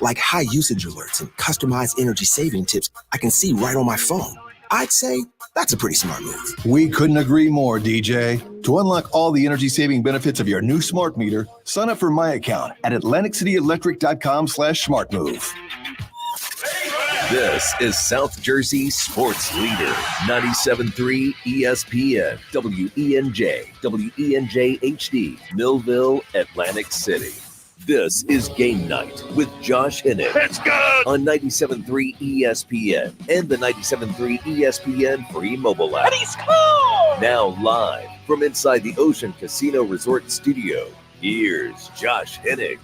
like high usage alerts and customized energy saving tips I can see right on my phone. I'd say that's a pretty smart move. We couldn't agree more, DJ. To unlock all the energy-saving benefits of your new smart meter, sign up for my account at AtlanticCityElectric.com/smartmove. This is South Jersey Sports Leader, 97.3 ESPN, WENJ, WENJ HD, Millville, Atlantic City. This is Game Night with Josh Hennig. Let's go! On 97.3 ESPN and the 97.3 ESPN free mobile app. And he scored! Now live from inside the Ocean Casino Resort Studio, here's Josh Hennig.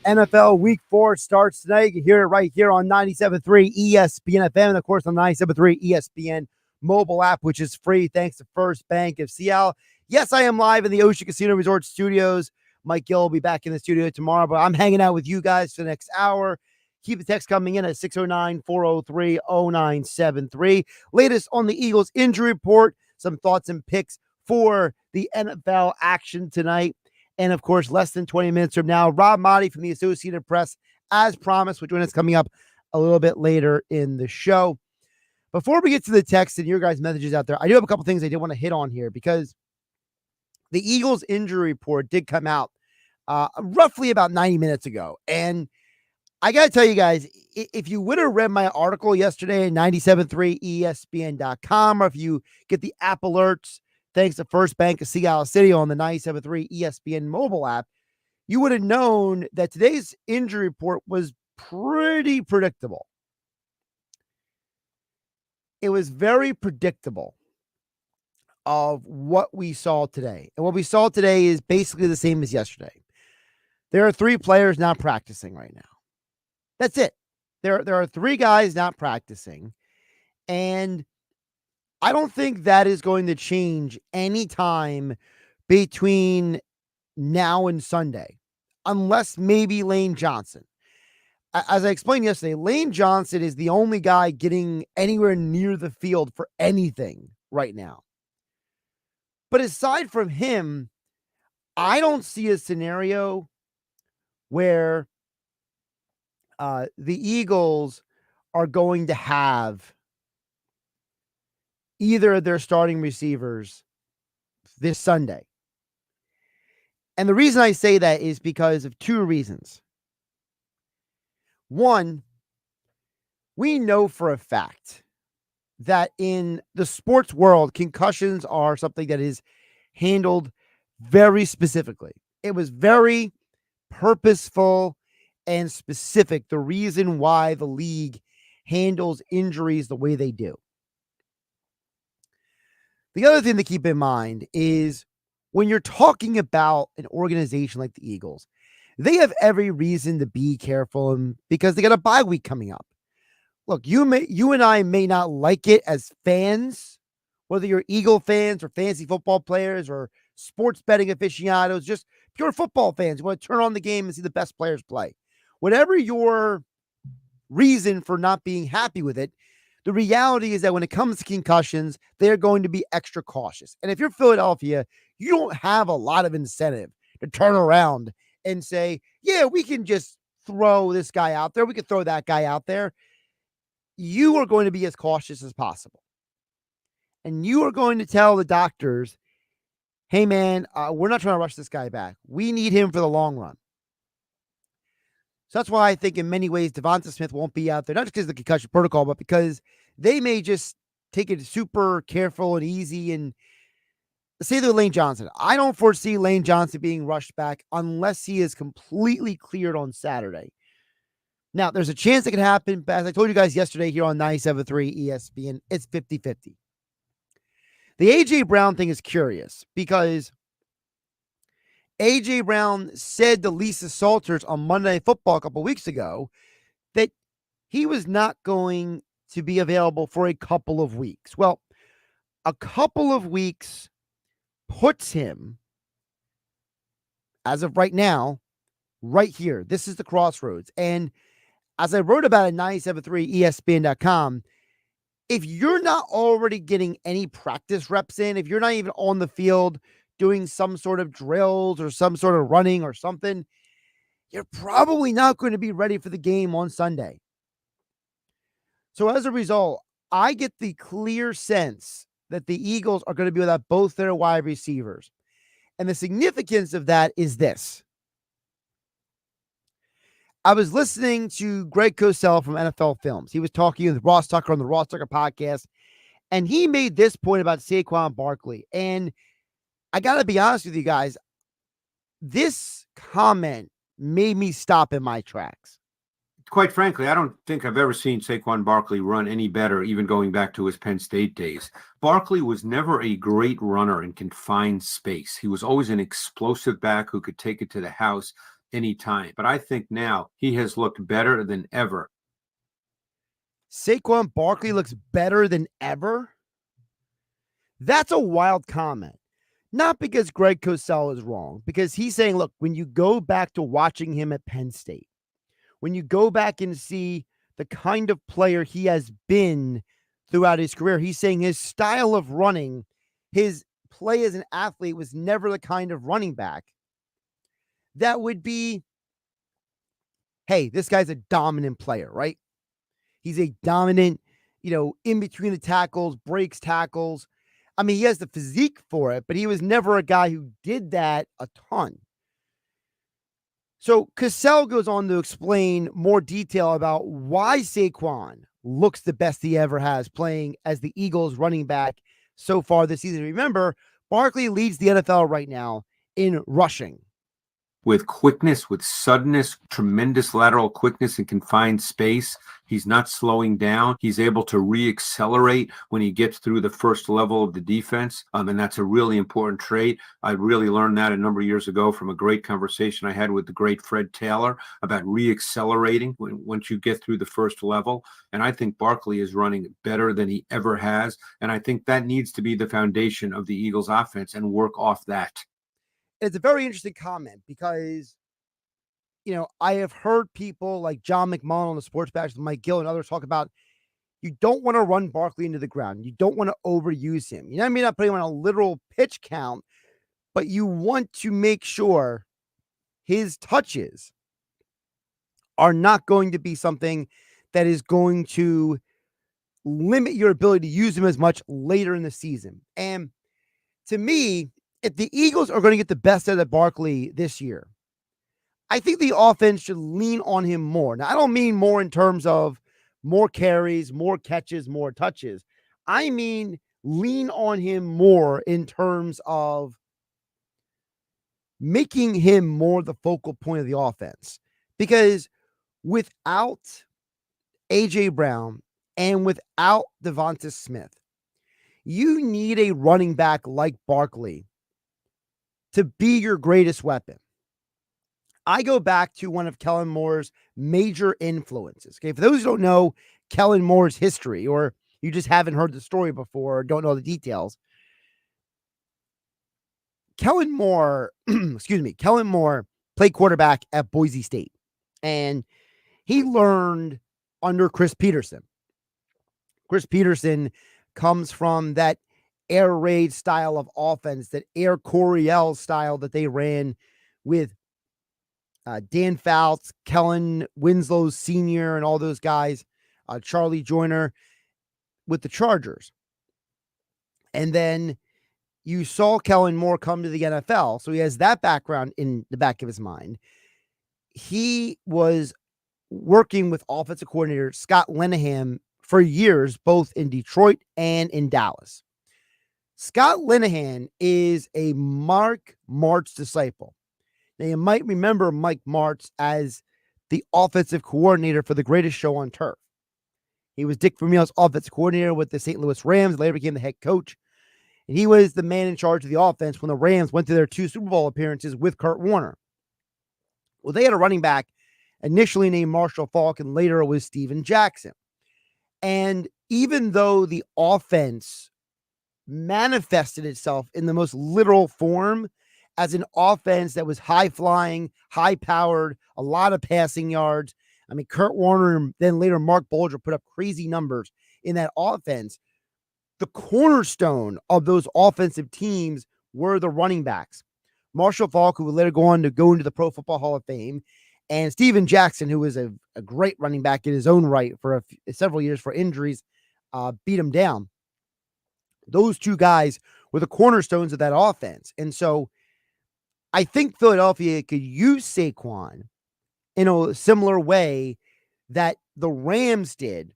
NFL Week 4 starts today. You can hear it right here on 97.3 ESPN FM and, of course, on 97.3 ESPN mobile app, which is free thanks to First Bank of Seattle. Yes, I am live in the Ocean Casino Resort Studios. Mike Gill will be back in the studio tomorrow, but I'm hanging out with you guys for the next hour. Keep the text coming in at 609-403-0973. Latest on the Eagles injury report, some thoughts and picks for the NFL action tonight. And, of course, less than 20 minutes from now, Rob Maaddi from the Associated Press, as promised, will join us coming up a little bit later in the show. Before we get to the text and your guys' messages out there, I do have a couple things I did want to hit on here because the Eagles injury report did come out roughly about 90 minutes ago. And I got to tell you guys, if you would have read my article yesterday at 973ESPN.com, or if you get the app alerts, thanks to First Bank of Seattle City on the 97.3 ESPN mobile app, you would have known that today's injury report was pretty predictable. It was very predictable of what we saw today. And what we saw today is basically the same as yesterday. There are 3 players not practicing right now. That's it. There are 3 guys not practicing. And I don't think that is going to change any time between now and Sunday, unless maybe Lane Johnson. As I explained yesterday, Lane Johnson is the only guy getting anywhere near the field for anything right now. But aside from him, I don't see a scenario where the Eagles are going to have either of their starting receivers this Sunday. And the reason I say that is because of 2 reasons. One, we know for a fact that in the sports world, concussions are something that is handled very specifically. It was very purposeful and specific, the reason why the league handles injuries the way they do. The other thing to keep in mind is when you're talking about an organization like the Eagles, they have every reason to be careful because they got a bye week coming up. Look, you and I may not like it as fans, whether you're Eagle fans or fantasy football players or sports betting aficionados, just pure football fans. You want to turn on the game and see the best players play. Whatever your reason for not being happy with it, the reality is that when it comes to concussions, they're going to be extra cautious. And if you're Philadelphia, you don't have a lot of incentive to turn around and say, yeah, we can just throw this guy out there. We could throw that guy out there. You are going to be as cautious as possible. And you are going to tell the doctors, hey, man, we're not trying to rush this guy back. We need him for the long run. So that's why I think in many ways Devonta Smith won't be out there, not just because of the concussion protocol, but because they may just take it super careful and easy. And say to Lane Johnson, I don't foresee Lane Johnson being rushed back unless he is completely cleared on Saturday. Now, there's a chance it could happen, but as I told you guys yesterday here on 97.3 ESPN, it's 50-50. The A.J. Brown thing is curious because A.J. Brown said to Lisa Salters on Monday Night Football a couple weeks ago that he was not going to be available for a couple of weeks. Well, a couple of weeks puts him, as of right now, right here. This is the crossroads. And as I wrote about at 97.3 ESPN.com, if you're not already getting any practice reps in, if you're not even on the field doing some sort of drills or some sort of running or something, you're probably not going to be ready for the game on Sunday. So as a result, I get the clear sense that the Eagles are going to be without both their wide receivers. And the significance of that is this. I was listening to Greg Cosell from NFL Films. He was talking with Ross Tucker on the Ross Tucker podcast, and he made this point about Saquon Barkley. And I got to be honest with you guys, this comment made me stop in my tracks. Quite frankly, I don't think I've ever seen Saquon Barkley run any better, even going back to his Penn State days. Barkley was never a great runner in confined space. He was always an explosive back who could take it to the house anytime. But I think now he has looked better than ever. Saquon Barkley looks better than ever? That's a wild comment. Not because Greg Cosell is wrong, because he's saying, look, when you go back to watching him at Penn State, when you go back and see the kind of player he has been throughout his career, he's saying his style of running, his play as an athlete was never the kind of running back that would be, hey, this guy's a dominant player, right? He's a dominant, in between the tackles, breaks tackles. I mean, he has the physique for it, but he was never a guy who did that a ton. So Cassell goes on to explain more detail about why Saquon looks the best he ever has playing as the Eagles running back so far this season. Remember, Barkley leads the NFL right now in rushing. With quickness, with suddenness, tremendous lateral quickness in confined space. He's not slowing down. He's able to re-accelerate when he gets through the first level of the defense. And that's a really important trait. I really learned that a number of years ago from a great conversation I had with the great Fred Taylor about re-accelerating once you get through the first level. And I think Barkley is running better than he ever has. And I think that needs to be the foundation of the Eagles offense and work off that. It's a very interesting comment because, I have heard people like John McMullen on the Sports Bash with Mike Gill and others talk about you don't want to run Barkley into the ground. You don't want to overuse him. You may not put him on a literal pitch count, but you want to make sure his touches are not going to be something that is going to limit your ability to use him as much later in the season. And to me, if the Eagles are going to get the best out of Barkley this year, I think the offense should lean on him more. Now, I don't mean more in terms of more carries, more catches, more touches. I mean lean on him more in terms of making him more the focal point of the offense. Because without A.J. Brown and without Devonta Smith, you need a running back like Barkley to be your greatest weapon. I go back to one of Kellen Moore's major influences. Okay, for those who don't know Kellen Moore's history, or you just haven't heard the story before, or don't know the details, Kellen Moore played quarterback at Boise State, and he learned under Chris Peterson. Chris Peterson comes from that air raid style of offense, that Air Coryell style that they ran with Dan Fouts, Kellen Winslow Sr., and all those guys, Charlie Joyner with the Chargers. And then you saw Kellen Moore come to the NFL, so he has that background in the back of his mind. He was working with offensive coordinator Scott Linehan for years, both in Detroit and in Dallas. Scott Linehan is a Mark Martz disciple. Now, you might remember Mike Martz as the offensive coordinator for the Greatest Show on Turf. He was Dick Vermeil's offensive coordinator with the St. Louis Rams, later became the head coach. And he was the man in charge of the offense when the Rams went to their 2 Super Bowl appearances with Kurt Warner. Well, they had a running back initially named Marshall Faulk, and later it was Steven Jackson. And even though the offense manifested itself in the most literal form as an offense that was high-flying, high-powered, a lot of passing yards. I mean, Kurt Warner and then later Mark Bulger put up crazy numbers in that offense. The cornerstone of those offensive teams were the running backs. Marshall Faulk, who would later go on to go into the Pro Football Hall of Fame, And Steven Jackson, who was a great running back in his own right for several years for injuries, beat him down. Those two guys were the cornerstones of that offense. And so I think Philadelphia could use Saquon in a similar way that the Rams did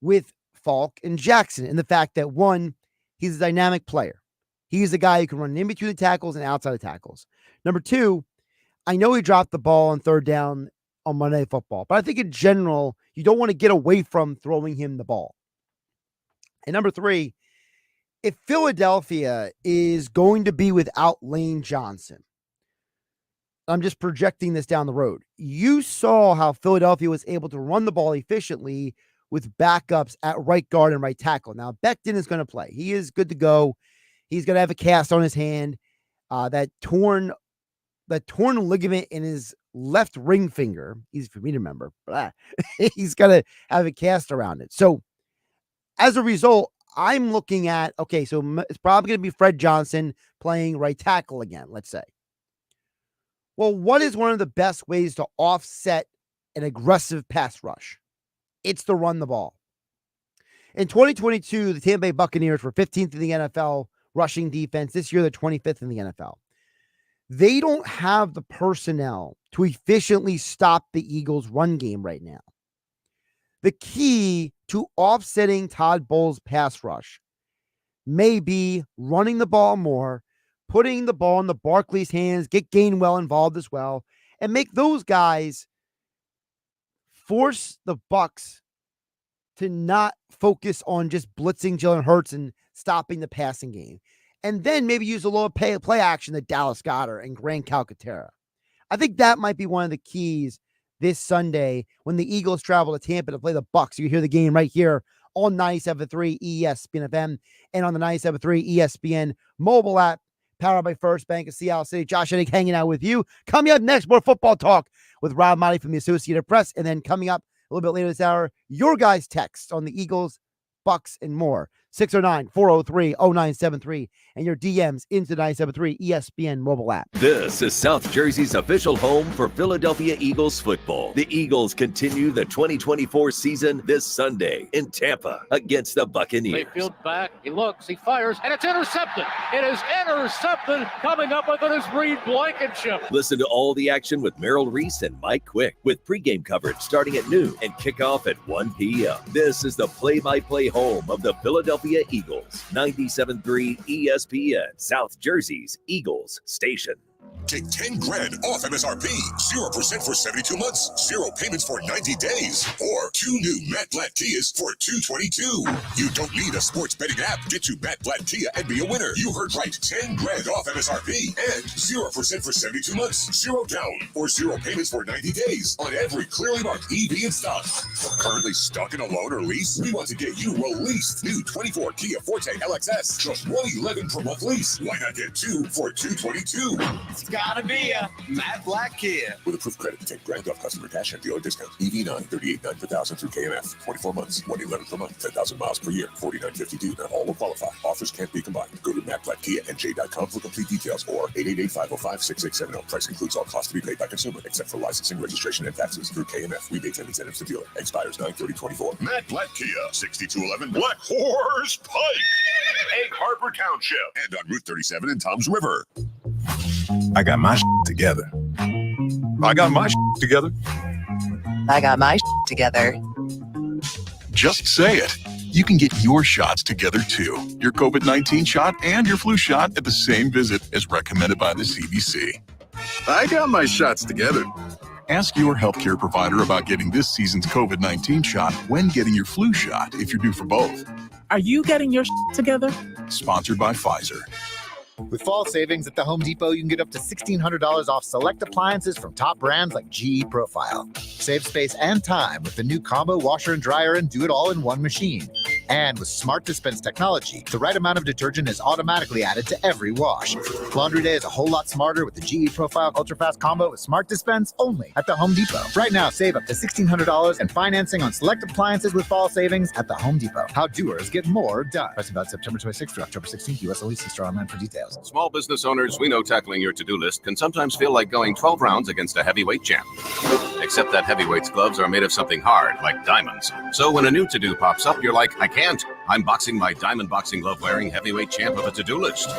with Falk and Jackson, in the fact that, one, he's a dynamic player. He's a guy who can run in between the tackles and outside the tackles. Number two, I know he dropped the ball on third down on Monday Night Football, but I think in general, you don't want to get away from throwing him the ball. And number three, if Philadelphia is going to be without Lane Johnson, I'm just projecting this down the road. You saw how Philadelphia was able to run the ball efficiently with backups at right guard and right tackle. Now, Becton is going to play. He is good to go. He's going to have a cast on his hand. That torn ligament in his left ring finger, easy for me to remember, but he's going to have a cast around it. So as a result, I'm looking at, okay, so it's probably going to be Fred Johnson playing right tackle again, let's say. Well, what is one of the best ways to offset an aggressive pass rush? It's to run the ball. In 2022, the Tampa Bay Buccaneers were 15th in the NFL rushing defense. This year, they're 25th in the NFL. They don't have the personnel to efficiently stop the Eagles' run game right now. The key to offsetting Todd Bowles' pass rush may be running the ball more, putting the ball in the Barkley's hands, get Gainwell involved as well, and make those guys force the Bucs to not focus on just blitzing Jalen Hurts and stopping the passing game. And then maybe use a little play action to Dallas Goedert and Grant Calcaterra. I think that might be one of the keys this Sunday when the Eagles travel to Tampa to play the Bucs. You hear the game right here on 97.3 ESPN FM and on the 97.3 ESPN mobile app, powered by First Bank of Seattle City. Josh Hennig hanging out with you. Coming up next, more football talk with Rob Maaddi from the Associated Press. And then coming up a little bit later this hour, your guys' texts on the Eagles, Bucs, and more. 609-403-0973 and your DMs into the 97.3 ESPN mobile app. This is South Jersey's official home for Philadelphia Eagles football. The Eagles continue the 2024 season this Sunday in Tampa against the Buccaneers. Mayfield back, he looks, he fires, and it's intercepted. It is intercepted, coming up with it is Reed Blankenship. Listen to all the action with Merrill Reese and Mike Quick with pregame coverage starting at noon and kickoff at 1 p.m. This is the play-by-play home of the Philadelphia Eagles. 97.3 ESPN, South Jersey's Eagles station. Take 10 grand off MSRP, 0% for 72 months, 0 payments for 90 days, or 2 new Matt Blatt Kias for $222. You don't need a sports betting app. Get to Matt Blatt Kia and be a winner. You heard right, 10 grand off MSRP and 0% for 72 months, 0 down, or 0 payments for 90 days on every clearly marked EV in stock. Currently stuck in a loan or lease? We want to get you released. New 24 Kia Forte LXS, just $111 per month lease. Why not get 2 for $222? It's gotta be a Matt Blatt Kia. With approved credit, 10 grand off customer cash and dealer discount. EV9, $38,900 per thousand through KMF. 24 months, $111 per month, 10,000 miles per year, $49.52. Not all will qualify. Offers can't be combined. Go to mattblattkianj.com for complete details or 888-505-6670. Price includes all costs to be paid by consumer, except for licensing, registration, and taxes through KMF. Rebates and incentives to dealer. Expires 9/30/24. Matt Blatt Kia, 6211 Black Horse Pike, Egg Harbor Township, and on Route 37 in Toms River. I got my together. I got my together. I got my together. Just say it. You can get your shots together too. Your COVID-19 shot and your flu shot at the same visit as recommended by the CDC. I got my shots together. Ask your healthcare provider about getting this season's COVID-19 shot when getting your flu shot if you're due for both. Are you getting your together? Sponsored by Pfizer. With fall savings at the Home Depot, you can get up to $1,600 off select appliances from top brands like GE Profile. Save space and time with the new combo washer and dryer and do it all in one machine. And with Smart Dispense technology, the right amount of detergent is automatically added to every wash. Laundry day is a whole lot smarter with the GE Profile Ultra Fast Combo with Smart Dispense only at the Home Depot. Right now, save up to $1,600 and financing on select appliances with fall savings at the Home Depot. How doers get more done. Price about September 26th through October 16th. U.S. only. See store online for details. Small business owners, we know tackling your to-do list can sometimes feel like going 12 rounds against a heavyweight champ. Except that heavyweight's gloves are made of something hard, like diamonds. So when a new to-do pops up, you're like, I can't. I'm boxing my diamond boxing glove wearing heavyweight champ of a to-do list.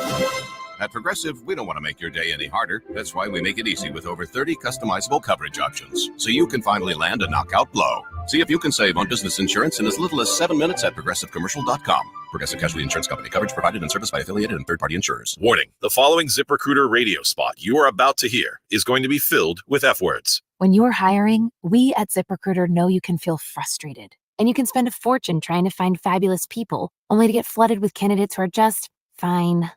At Progressive, we don't want to make your day any harder. That's why we make it easy with over 30 customizable coverage options, so you can finally land a knockout blow. See if you can save on business insurance in as little as 7 minutes at progressivecommercial.com. Progressive Casualty Insurance Company. Coverage provided and serviced by affiliated and third-party insurers. Warning, the following ZipRecruiter radio spot you are about to hear is going to be filled with F words. When you're hiring, we at ZipRecruiter know you can feel frustrated, and you can spend a fortune trying to find fabulous people, only to get flooded with candidates who are just fine.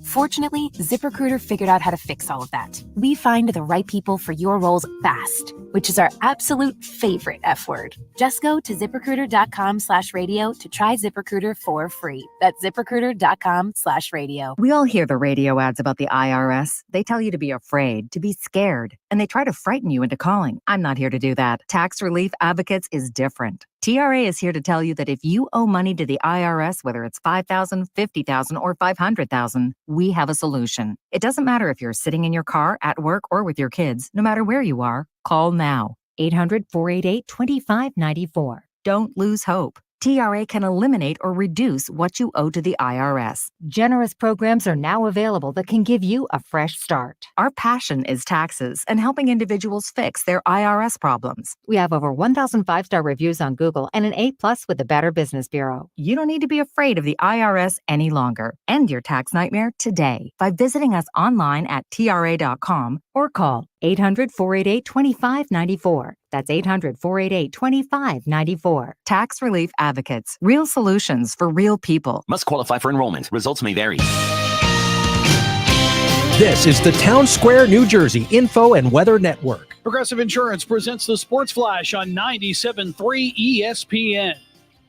Fortunately, ZipRecruiter figured out how to fix all of that. We find the right people for your roles fast, which is our absolute favorite F word. Just go to ZipRecruiter.com/radio to try ZipRecruiter for free. That's ZipRecruiter.com/radio. We all hear the radio ads about the IRS. They tell you to be afraid, to be scared, and they try to frighten you into calling. I'm not here to do that. Tax Relief Advocates is different. TRA is here to tell you that if you owe money to the IRS, whether it's $5,000, $50,000, or $500,000, we have a solution. It doesn't matter if you're sitting in your car, at work, or with your kids. No matter where you are, call now. 800-488-2594. Don't lose hope. TRA can eliminate or reduce what you owe to the IRS. Generous programs are now available that can give you a fresh start. Our passion is taxes and helping individuals fix their IRS problems. We have over 1,000 5-star reviews on Google and an A+ with the Better Business Bureau. You don't need to be afraid of the IRS any longer. End your tax nightmare today by visiting us online at TRA.com or call 800-488-2594. That's 800-488-2594. Tax Relief Advocates. Real solutions for real people. Must qualify for enrollment. Results may vary. This is the Town Square, New Jersey Info and Weather Network. Progressive Insurance presents the Sports Flash on 97.3 ESPN.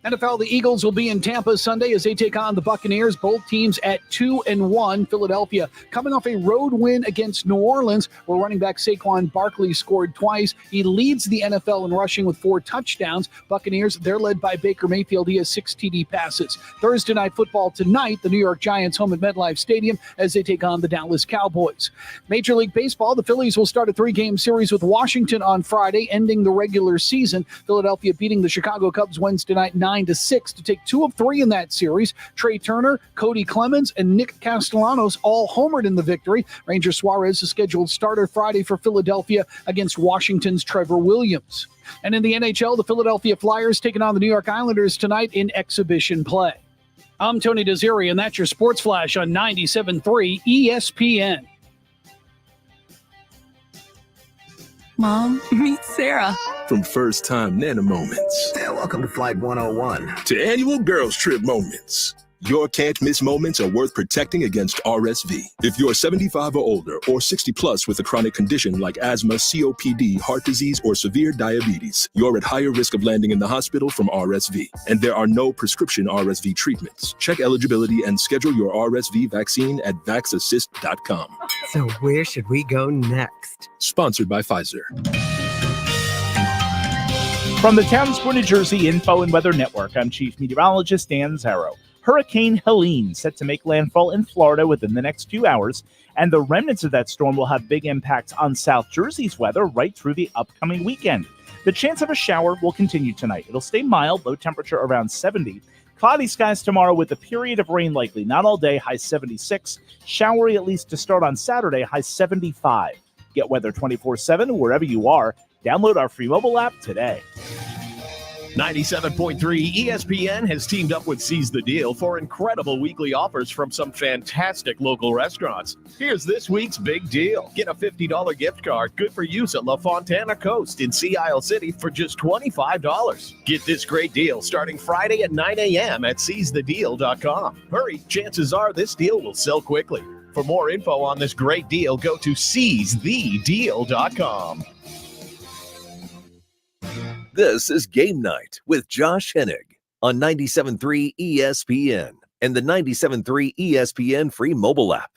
NFL, the Eagles will be in Tampa Sunday as they take on the Buccaneers, both teams at 2-1. Philadelphia coming off a road win against New Orleans, where running back Saquon Barkley scored twice. He leads the NFL in rushing with 4 touchdowns. Buccaneers, they're led by Baker Mayfield. He has 6 TD passes. Thursday Night Football tonight, the New York Giants home at MetLife Stadium as they take on the Dallas Cowboys. Major League Baseball, the Phillies will start a 3-game series with Washington on Friday, ending the regular season. Philadelphia beating the Chicago Cubs Wednesday night 9-6 to take 2 of 3 in that series. Trey Turner, Cody Clemens, and Nick Castellanos all homered in the victory. Ranger Suarez, a scheduled starter Friday for Philadelphia against Washington's Trevor Williams. And in the NHL, the Philadelphia Flyers taking on the New York Islanders tonight in exhibition play. I'm Tony Desiri, and that's your Sports Flash on 97.3 ESPN. Mom, meet Sarah. From first time Nana moments. And welcome to Flight 101. To annual girls trip moments. Your can't miss moments are worth protecting against RSV. If you're 75 or older or 60 plus with a chronic condition like asthma, COPD, heart disease, or severe diabetes, you're at higher risk of landing in the hospital from RSV. And there are no prescription RSV treatments. Check eligibility and schedule your RSV vaccine at vaxassist.com. So where should we go next? Sponsored by Pfizer. From the Town Square, New Jersey Info and Weather Network, I'm Chief Meteorologist Dan Zarrow. Hurricane Helene set to make landfall in Florida within the next 2 hours, and the remnants of that storm will have big impacts on South Jersey's weather right through the upcoming weekend. The chance of a shower will continue tonight. It'll stay mild, low temperature around 70. Cloudy skies tomorrow with a period of rain likely. Not all day, high 76. Showery at least to start on Saturday, high 75. Get weather 24/7 wherever you are. Download our free mobile app today. 97.3 ESPN has teamed up with Seize the Deal for incredible weekly offers from some fantastic local restaurants. Here's this week's big deal. Get a $50 gift card good for use at La Fontana Coast in Sea Isle City for just $25. Get this great deal starting Friday at 9 a.m. at seizethedeal.com. Hurry, chances are this deal will sell quickly. For more info on this great deal, go to seizethedeal.com. This is Game Night with Josh Hennig. on 97.3 ESPN and the 97.3 ESPN free mobile app.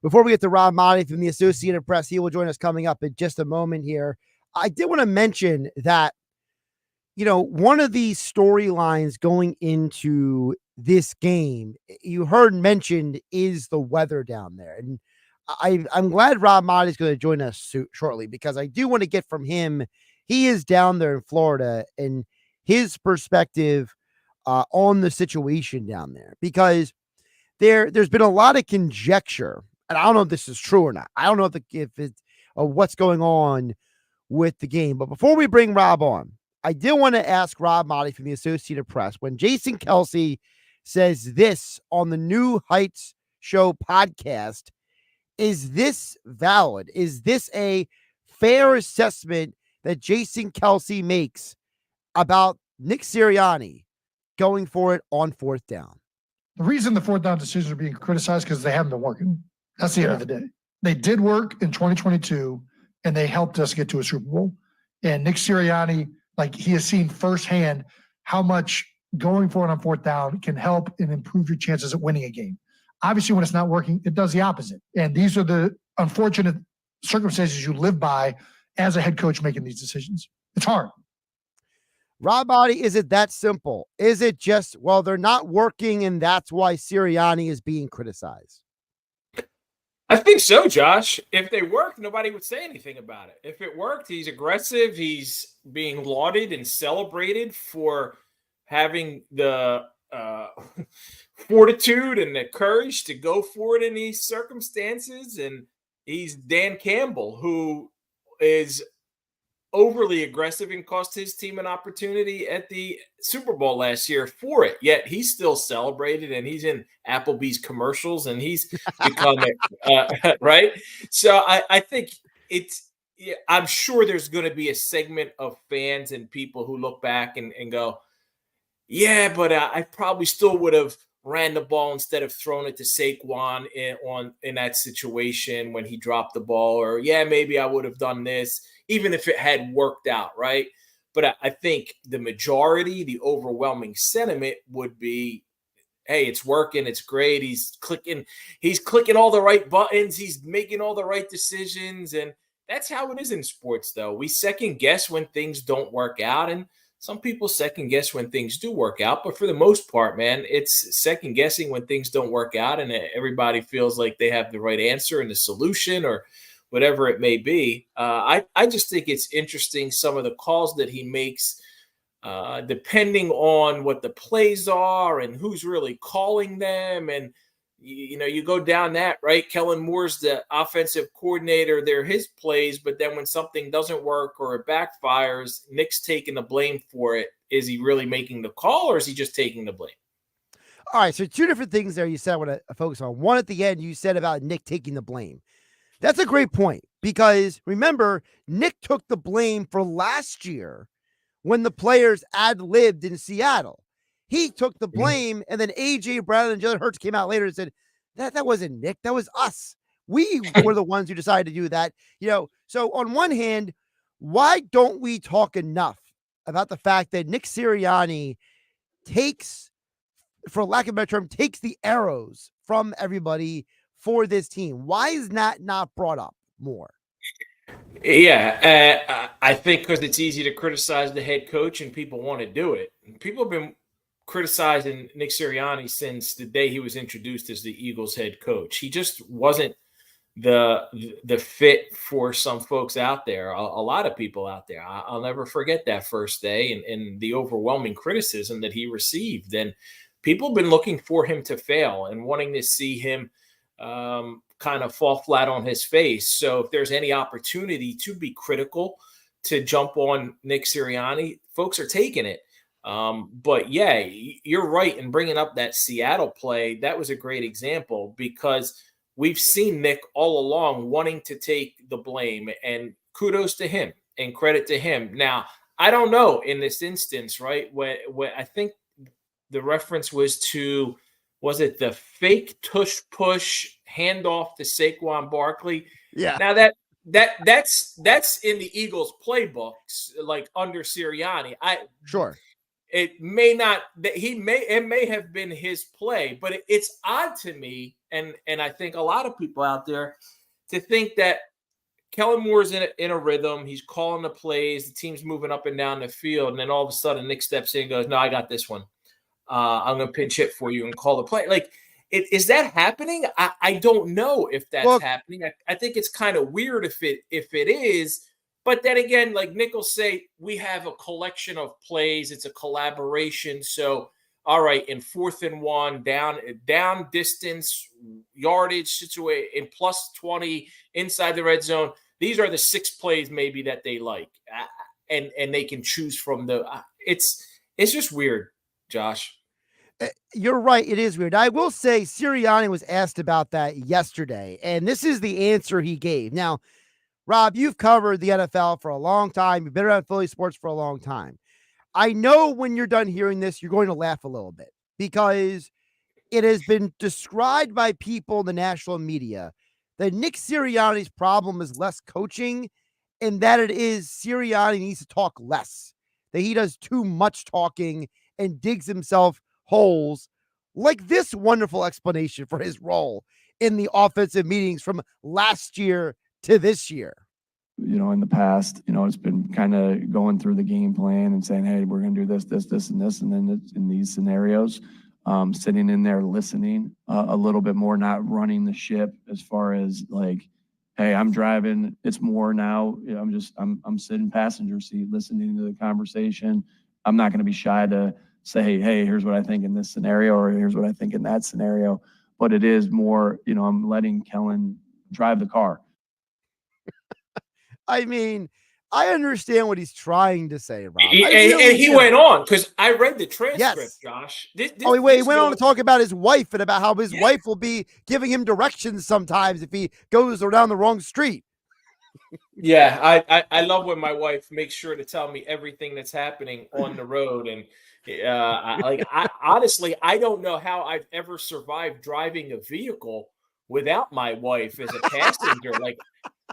Before we get to Rob Maaddi from the Associated Press, he will join us coming up in just a moment here. I did want to mention that, one of the storylines going into this game, you heard mentioned, is the weather down there. And I'm glad Rob Maaddi is going to join us shortly, because I do want to get from him. He is down there in Florida and his perspective on the situation down there, because there's been a lot of conjecture, and I don't know if this is true or not. I don't know if it's what's going on with the game. But before we bring Rob on, I did want to ask Rob Maaddi from the Associated Press, when Jason Kelsey says this on the New Heights Show podcast, is this valid? Is this a fair assessment that Jason Kelsey makes about Nick Sirianni going for it on fourth down? The reason the fourth down decisions are being criticized because they haven't been working. That's the end of the day. They did work in 2022, and they helped us get to a Super Bowl. And Nick Sirianni, he has seen firsthand how much going for it on fourth down can help and improve your chances at winning a game. Obviously, when it's not working, it does the opposite. And these are the unfortunate circumstances you live by as a head coach making these decisions. It's hard. Rob Maaddi, is it that simple? Is it just, they're not working and that's why Sirianni is being criticized? I think so, Josh. If they worked, nobody would say anything about it. If it worked, he's aggressive. He's being lauded and celebrated for having the fortitude and the courage to go for it in these circumstances. And he's Dan Campbell, who is overly aggressive and cost his team an opportunity at the Super Bowl last year for it. Yet he's still celebrated, and he's in Applebee's commercials, and he's become right. So I think I'm sure there's going to be a segment of fans and people who look back and go, yeah, but I probably still would have ran the ball instead of thrown it to Saquon in that situation when he dropped the ball, or yeah, maybe I would have done this, even if it had worked out, right? But I think the majority, the overwhelming sentiment would be, hey, it's working, it's great. He's clicking all the right buttons, he's making all the right decisions, and that's how it is in sports, though. We second guess when things don't work out, and some people second guess when things do work out, but for the most part, man, it's second guessing when things don't work out, and everybody feels like they have the right answer and the solution or whatever it may be. I just think it's interesting, some of the calls that he makes, depending on what the plays are and who's really calling them. And, you go down that, right? Kellen Moore's the offensive coordinator. They're his plays, but then when something doesn't work or it backfires, Nick's taking the blame for it. Is he really making the call, or is he just taking the blame? All right, so two different things there you said I want to focus on. One, at the end, you said about Nick taking the blame. That's a great point, because remember, Nick took the blame for last year when the players ad-libbed in Seattle. He took the blame, and then A.J. Brown and Jalen Hurts came out later and said, that wasn't Nick, that was us. We were the ones who decided to do that. So on one hand, why don't we talk enough about the fact that Nick Sirianni takes, for lack of a better term, takes the arrows from everybody for this team? Why is that not brought up more? Yeah, I think because it's easy to criticize the head coach and people want to do it. People have been criticizing Nick Sirianni since the day he was introduced as the Eagles head coach. He just wasn't the fit for some folks out there, a lot of people out there. I'll never forget that first day and the overwhelming criticism that he received. And people have been looking for him to fail and wanting to see him kind of fall flat on his face. So if there's any opportunity to be critical, to jump on Nick Sirianni, folks are taking it. But yeah, you're right in bringing up that Seattle play. That was a great example, because we've seen Nick all along wanting to take the blame, and kudos to him and credit to him. Now, I don't know in this instance, right? When I think the reference was to, was it the fake tush push handoff to Saquon Barkley? Yeah. Now that's in the Eagles playbooks, like under Sirianni. Sure. it may not that it may have been his play, but it's odd to me, and I think a lot of people out there to think that Kellen Moore's in a rhythm. He's calling the plays. The team's moving up and down the field, and then all of a sudden Nick steps in and goes, "No, I got this one. I'm going to pinch hit for you and call the play." Like, is that happening? I don't know if that's happening. I think it's kind of weird if it is. But then again, like Nick will say, we have a collection of plays. It's a collaboration. So, all right, in 4th and 1, down distance, yardage situation, in plus 20 inside the red zone. These are the 6 plays maybe that they like, and they can choose from the. It's just weird, Josh. You're right. It is weird. I will say Sirianni was asked about that yesterday, and this is the answer he gave. Now, Rob, you've covered the NFL for a long time. You've been around Philly sports for a long time. I know when you're done hearing this, you're going to laugh a little bit because it has been described by people in the national media that Nick Sirianni's problem is less coaching and that it is Sirianni needs to talk less, that he does too much talking and digs himself holes, like this wonderful explanation for his role in the offensive meetings from last year to this year. In the past, it's been kind of going through the game plan and saying, hey, we're going to do this, this, this, and this. And then in these scenarios, sitting in there listening a little bit more, not running the ship as far as like, hey, I'm driving. It's more now. I'm sitting passenger seat, listening to the conversation. I'm not going to be shy to say, hey, here's what I think in this scenario, or here's what I think in that scenario. But it is more, I'm letting Kellen drive the car. I mean, I understand what he's trying to say, Rob. And he went on because I read the transcript, yes. Josh. He went on to talk about his wife and about how his wife will be giving him directions sometimes if he goes down the wrong street. Yeah, I love when my wife makes sure to tell me everything that's happening on the road. And honestly, I don't know how I've ever survived driving a vehicle without my wife as a passenger. Like,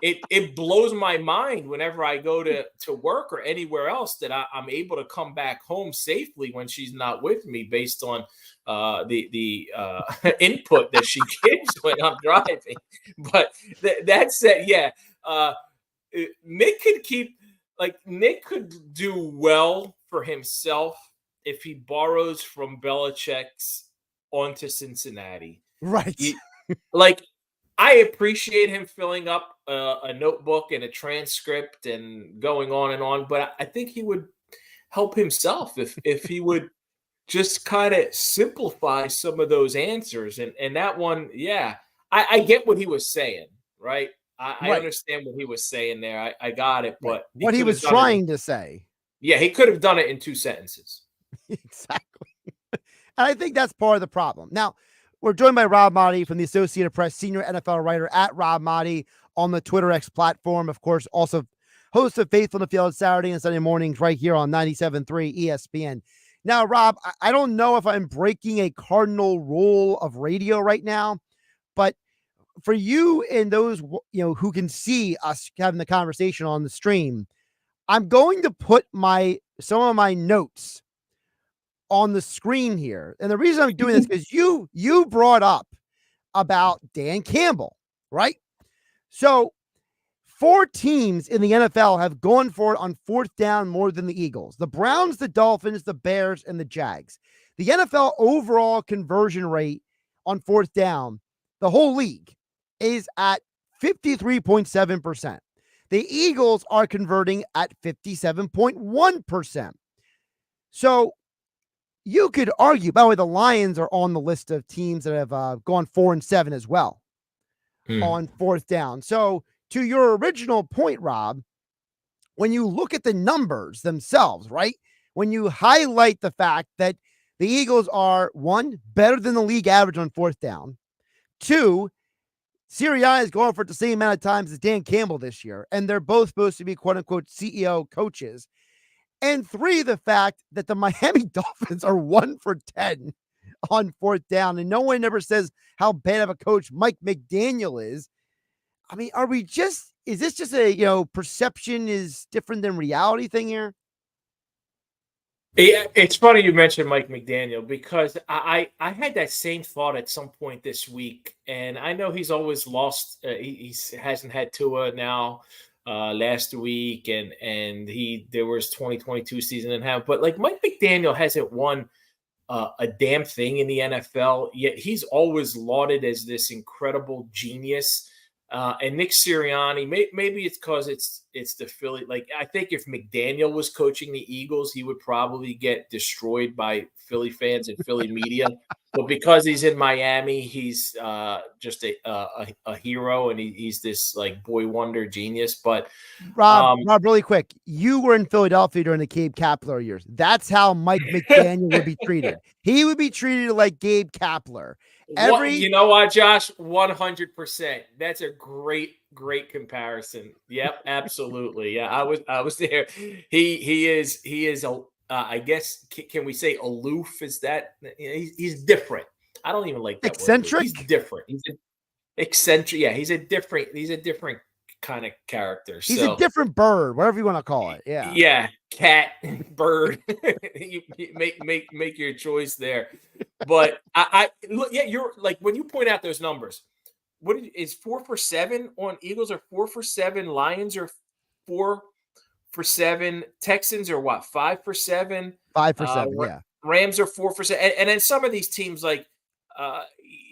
it blows my mind whenever I go to work or anywhere else that I'm able to come back home safely when she's not with me, based on the input that she gives when I'm driving. But that said, Nick could do well for himself if he borrows from Belichick's onto Cincinnati. Right. I appreciate him filling up a notebook and a transcript and going on and on, but I think he would help himself if he would just kind of simplify some of those answers. And that one, I get what he was saying, right? I understand what he was saying there. I got it, but what he was trying to say. Yeah, he could have done it in 2 sentences. Exactly. And I think that's part of the problem. Now, we're joined by Rob Maaddi from the Associated Press, senior NFL writer at Rob Maaddi on the Twitter X platform. Of course, also host of Faithful in the Field Saturday and Sunday mornings right here on 97.3 ESPN. Now, Rob, I don't know if I'm breaking a cardinal rule of radio right now, but for you and those who can see us having the conversation on the stream, I'm going to put some of my notes on the screen here. And the reason I'm doing this is you brought up about Dan Campbell, right? So 4 teams in the NFL have gone for it on 4th down more than the Eagles. The Browns, the Dolphins, the Bears, and the Jags. The NFL overall conversion rate on 4th down, the whole league, is at 53.7%. The Eagles are converting at 57.1%. So you could argue, by the way, the Lions are on the list of teams that have gone 4-7 as well on 4th down. So to your original point, Rob, when you look at the numbers themselves, right? When you highlight the fact that the Eagles are 1, better than the league average on 4th down. 2, Sirianni is going for it the same amount of times as Dan Campbell this year, and they're both supposed to be quote unquote CEO coaches. And 3, the fact that the Miami Dolphins are 1 for 10 on 4th down. And no one ever says how bad of a coach Mike McDaniel is. I mean, is this just a, perception is different than reality thing here? Yeah, it's funny you mentioned Mike McDaniel because I had that same thought at some point this week, and I know he's always lost. He hasn't had Tua now last week, and there was 2022 season and half, but like Mike McDaniel hasn't won a damn thing in the NFL. Yet he's always lauded as this incredible genius. And Nick Sirianni, maybe it's because it's the Philly. Like I think if McDaniel was coaching the Eagles, he would probably get destroyed by Philly fans and Philly media. But because he's in Miami, he's just a hero, and he's this like boy wonder genius. But Rob, really quick, you were in Philadelphia during the Gabe Kapler years. That's how Mike McDaniel would be treated. He would be treated like Gabe Kapler. You know what, Josh? 100%. That's a great comparison. Yep, absolutely. Yeah, I was there. He is a I guess can we say aloof? Is that he's different? I don't even like that eccentric. Word. He's different. He's eccentric. Yeah, he's a different kind of character. He's a different bird, whatever you want to call it. Yeah. Yeah. Cat, bird. you make your choice there. But I look, yeah, you're like when you point out those numbers, what is 4 for 7 on Eagles are 4 for 7, Lions are 4 for 7, Texans are what, 5 for 7? 5 for 7, yeah. Rams are 4 for 7. And then some of these teams like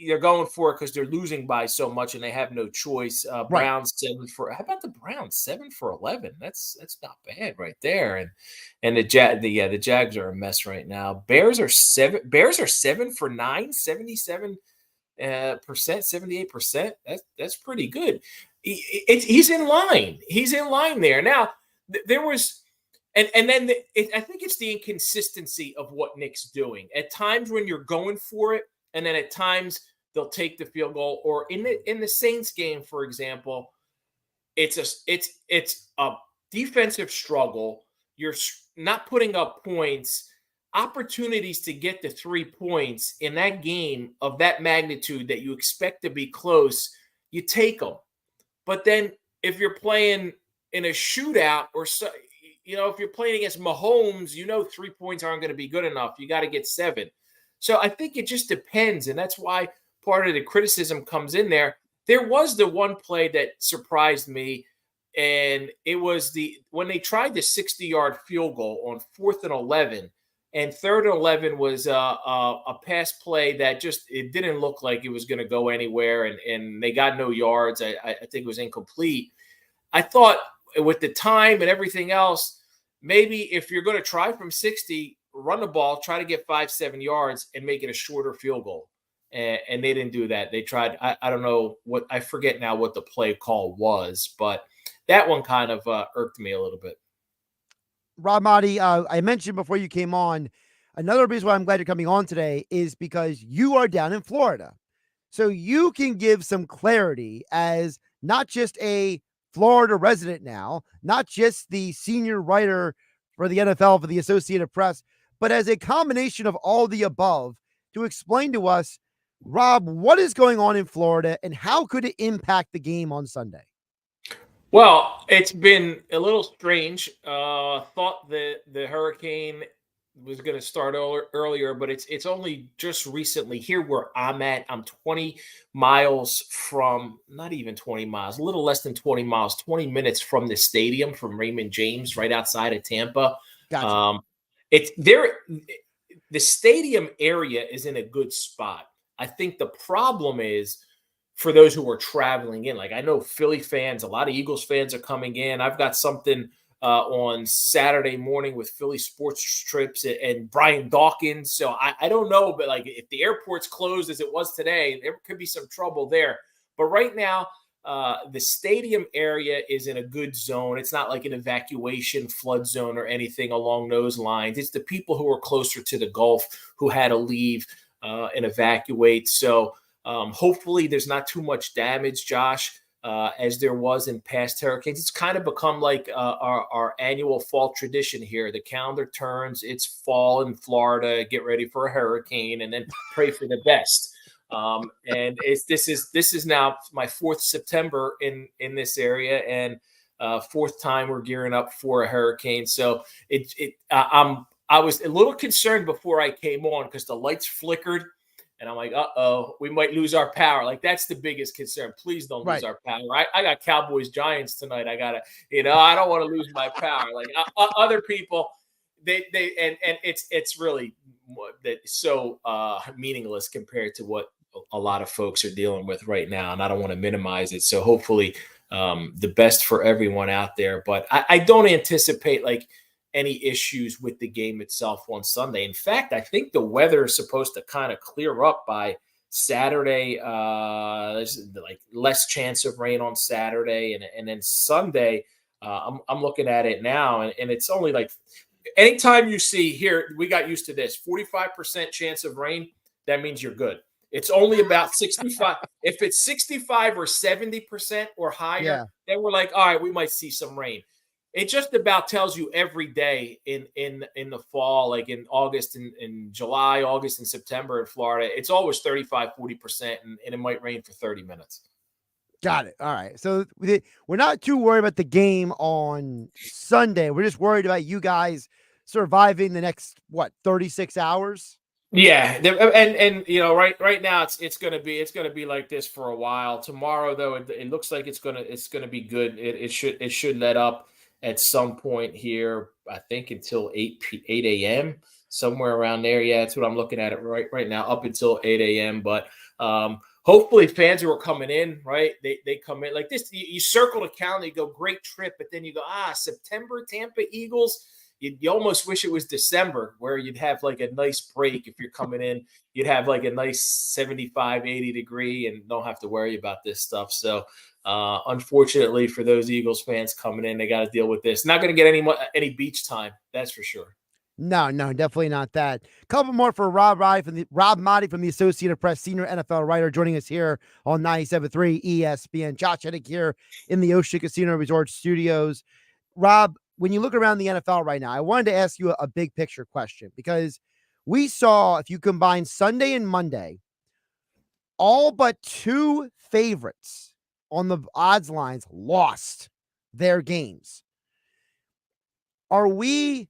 they're going for it because they're losing by so much and they have no choice. Browns 7 for. How about the Browns 7 for 11? That's not bad right there. And the Jags are a mess right now. Bears are 7 for 9, 77%, 78%. That's pretty good. He's in line. He's in line there. Now there was. And then I think it's the inconsistency of what Nick's doing. At times when you're going for it, and then at times they'll take the field goal. Or in the Saints game, for example, it's a defensive struggle. You're not putting up points. Opportunities to get the 3 points in that game of that magnitude that you expect to be close, you take them. But then if you're playing in a shootout or so, if you're playing against Mahomes, 3 points aren't going to be good enough. You got to get 7. So I think it just depends, and that's why part of the criticism comes in there. There was the one play that surprised me, and it was when they tried the 60-yard field goal on 4th and 11, and 3rd and 11 was a pass play that just it didn't look like it was going to go anywhere, and they got no yards. I think it was incomplete. I thought with the time and everything else, maybe if you're going to try from 60, run the ball, try to get 5-7 yards and make it a shorter field goal. And they didn't do that. They tried. I don't know I forget now what the play call was, but that one kind of irked me a little bit. Rob, Maaddi, I mentioned before you came on, another reason why I'm glad you're coming on today is because you are down in Florida. So you can give some clarity as not just a Florida resident now, not just the senior writer for the NFL for the Associated Press, but as a combination of all the above to explain to us, Rob, what is going on in Florida and how could it impact the game on Sunday? Well, it's been a little strange. Thought the hurricane was going to start earlier, but it's only just recently here where I'm at. I'm 20 miles from, not even 20 miles, a little less than 20 miles, 20 minutes from the stadium, from Raymond James, right outside of Tampa. Gotcha. It's there. The stadium area is in a good spot. I think the problem is for those who are traveling in. Like I know Philly fans, a lot of Eagles fans are coming in. I've got something on Saturday morning with Philly Sports Trips and Brian Dawkins. So I don't know, but like if the airport's closed as it was today, there could be some trouble there. But right now, the stadium area is in a good zone. It's not like an evacuation flood zone or anything along those lines. It's the people who are closer to the Gulf who had to leave and evacuate. So hopefully there's not too much damage, Josh, as there was in past hurricanes. It's kind of become like our annual fall tradition here. The calendar turns, it's fall in Florida, get ready for a hurricane, and then pray for the best. And this is now my 4th September in this area, and 4th time we're gearing up for a hurricane. So I'm I was a little concerned before I came on because the lights flickered. And I'm like, uh-oh, we might lose our power. Like, that's the biggest concern. Please don't lose our power. I got Cowboys Giants tonight. I got to, I don't want to lose my power. Like other people, and it's really so meaningless compared to what a lot of folks are dealing with right now. And I don't want to minimize it. So hopefully the best for everyone out there. But I don't anticipate like any issues with the game itself on Sunday. In fact, I think the weather is supposed to kind of clear up by Saturday. There's like less chance of rain on Saturday, and then Sunday. I'm looking at it now, and it's only like anytime you see here, we got used to this 45% chance of rain. That means you're good. It's only about 65. If it's 65 or 70% or higher, then we're like, all right, we might see some rain. It just about tells you every day in the fall, like in August and in July, August and September in Florida, it's always 35, 40%, and it might rain for 30 minutes. Got it. All right. So we're not too worried about the game on Sunday. We're just worried about you guys surviving the next, 36 hours? Yeah, and right now it's gonna be like this for a while. Tomorrow though, it looks like it's gonna be good. It should let up at some point here, I think until 8 a.m., somewhere around there. Yeah, that's what I'm looking at it right now, up until 8 a.m. But hopefully fans who are coming in, right, they come in like this. You circle the calendar, you go, great trip, but then you go, September, Tampa Eagles. You almost wish it was December where you'd have like a nice break. If you're coming in, you'd have like a nice 75, 80 degree and don't have to worry about this stuff. So unfortunately for those Eagles fans coming in, they got to deal with this. Not going to get any beach time. That's for sure. No, definitely not that. Couple more for Rob Maaddi from the Associated Press, senior NFL writer, joining us here on 97.3 ESPN. Josh Hennig here in the Ocean Casino Resort Studios. Rob, when you look around the NFL right now, I wanted to ask you a big picture question because we saw, if you combine Sunday and Monday, all but two favorites on the odds lines lost their games. Are we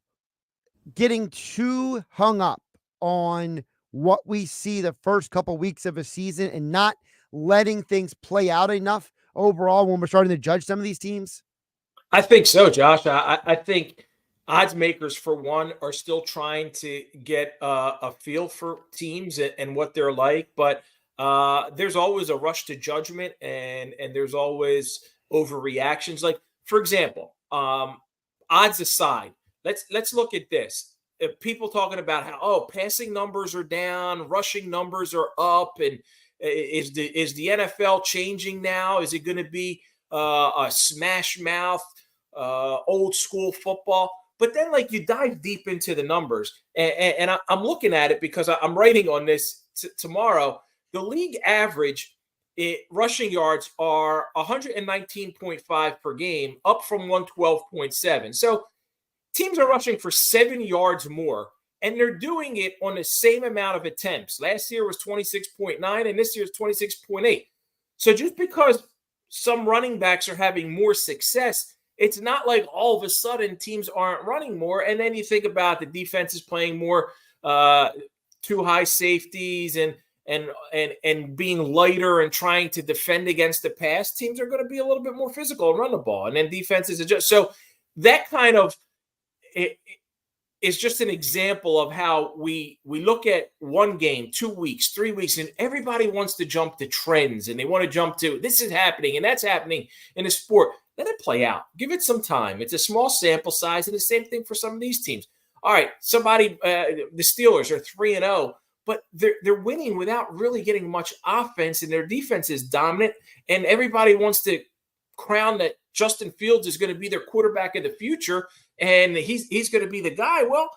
getting too hung up on what we see the first couple weeks of a season and not letting things play out enough overall when we're starting to judge some of these teams? I think so, Josh. I think odds makers, for one, are still trying to get a feel for teams and what they're like. But there's always a rush to judgment, and there's always overreactions. Like, for example, odds aside, let's look at this. If people talking about how passing numbers are down, rushing numbers are up, and is the NFL changing now? Is it going to be a smash mouth? Old school football, but then like you dive deep into the numbers, and I'm looking at it because I'm writing on this tomorrow. The league average rushing yards are 119.5 per game, up from 112.7. So teams are rushing for 7 yards more, and they're doing it on the same amount of attempts. Last year was 26.9, and this year is 26.8. So just because some running backs are having more success, it's not like all of a sudden teams aren't running more. And then you think about the defense is playing more too high safeties and being lighter and trying to defend against the pass. Teams are going to be a little bit more physical and run the ball. And then defenses adjust. So that kind of is just an example of how we look at one game, 2 weeks, 3 weeks, and everybody wants to jump to trends and they want to jump to this is happening and that's happening in the sport. Let it play out. Give it some time. It's a small sample size, and the same thing for some of these teams. All right, the Steelers are 3-0, but they're winning without really getting much offense, and their defense is dominant, and everybody wants to crown that Justin Fields is going to be their quarterback of the future, and he's going to be the guy. Well,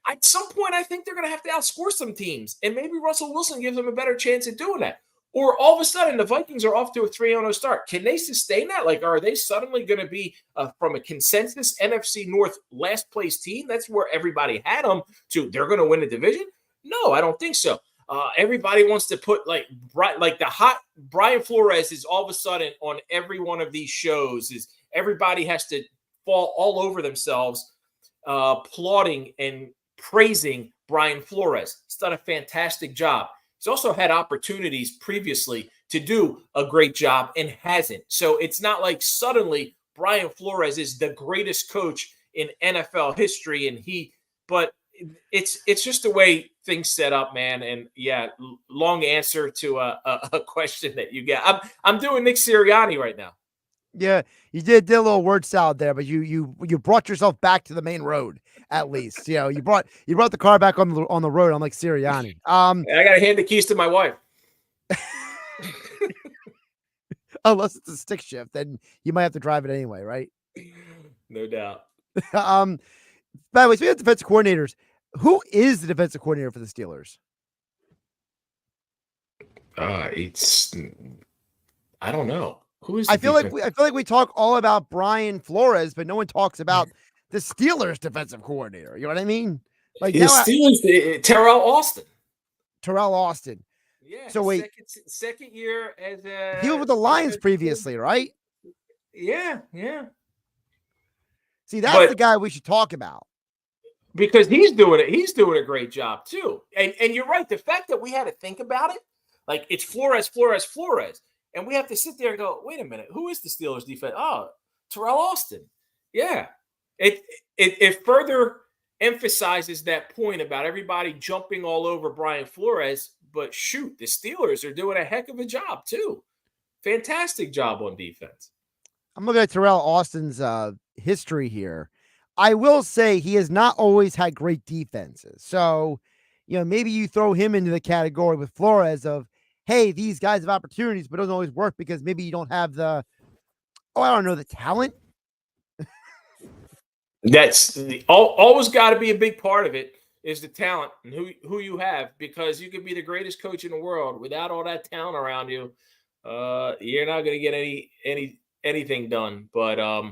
at some point, I think they're going to have to outscore some teams, and maybe Russell Wilson gives them a better chance at doing that. Or all of a sudden, the Vikings are off to a 3-0 start. Can they sustain that? Like, are they suddenly going to be, from a consensus NFC North last place team? That's where everybody had them to. They're going to win the division? No, I don't think so. Everybody wants to put like the hot Brian Flores is all of a sudden on every one of these shows. Is everybody has to fall all over themselves applauding and praising Brian Flores. He's done a fantastic job. He's also had opportunities previously to do a great job and hasn't. So it's not like suddenly Brian Flores is the greatest coach in NFL history, but it's just the way things set up, man. And yeah, long answer to a question that you get. I'm doing Nick Sirianni right now. Yeah, you did a little word salad there, but you brought yourself back to the main road at least. You brought the car back on the road. Unlike Sirianni. I gotta hand the keys to my wife. Unless it's a stick shift, then you might have to drive it anyway, right? No doubt. By the way, speaking of defensive coordinators, who is the defensive coordinator for the Steelers? I don't know. Who is? I feel like we talk all about Brian Flores, but no one talks about the Steelers defensive coordinator. You know what I mean? Like Steelers, Terrell Austin. Terrell Austin. Yeah. So wait, second year as he was with the Lions previously, right? Yeah. See, that's the guy we should talk about. Because he's doing it. He's doing a great job too. And you're right. The fact that we had to think about it, like it's Flores, and we have to sit there and go, wait a minute, who is the Steelers defense? Oh, Terrell Austin. Yeah. It further emphasizes that point about everybody jumping all over Brian Flores. But shoot, the Steelers are doing a heck of a job too. Fantastic job on defense. I'm looking at Terrell Austin's history here. I will say he has not always had great defenses. So, maybe you throw him into the category with Flores of, hey, these guys have opportunities, but it doesn't always work because maybe you don't have the talent. That's always got to be a big part of it is the talent and who you have, because you could be the greatest coach in the world without all that talent around you. You're not going to get anything done. But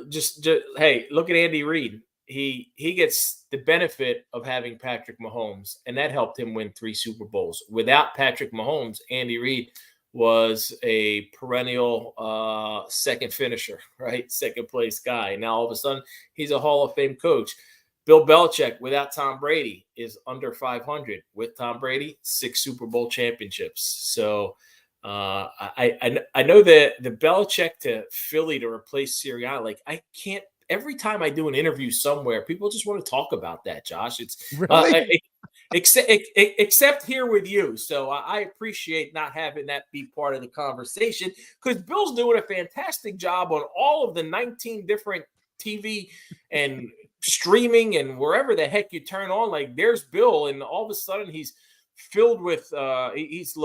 just hey, look at Andy Reid. He gets the benefit of having Patrick Mahomes, and that helped him win 3 Super Bowls. Without Patrick Mahomes, Andy Reid was a perennial second finisher, right? Second place guy. Now all of a sudden he's a Hall of Fame coach. Bill Belichick, without Tom Brady, is under 500. With Tom Brady, 6 Super Bowl championships. So I know that the Belichick to Philly to replace Sirianni, like I can't. Every time I do an interview somewhere, people just want to talk about that, Josh. It's really? Except here with you. So I appreciate not having that be part of the conversation, because Bill's doing a fantastic job on all of the 19 different TV and streaming and wherever the heck you turn on. Like there's Bill, and all of a sudden he's filled with he's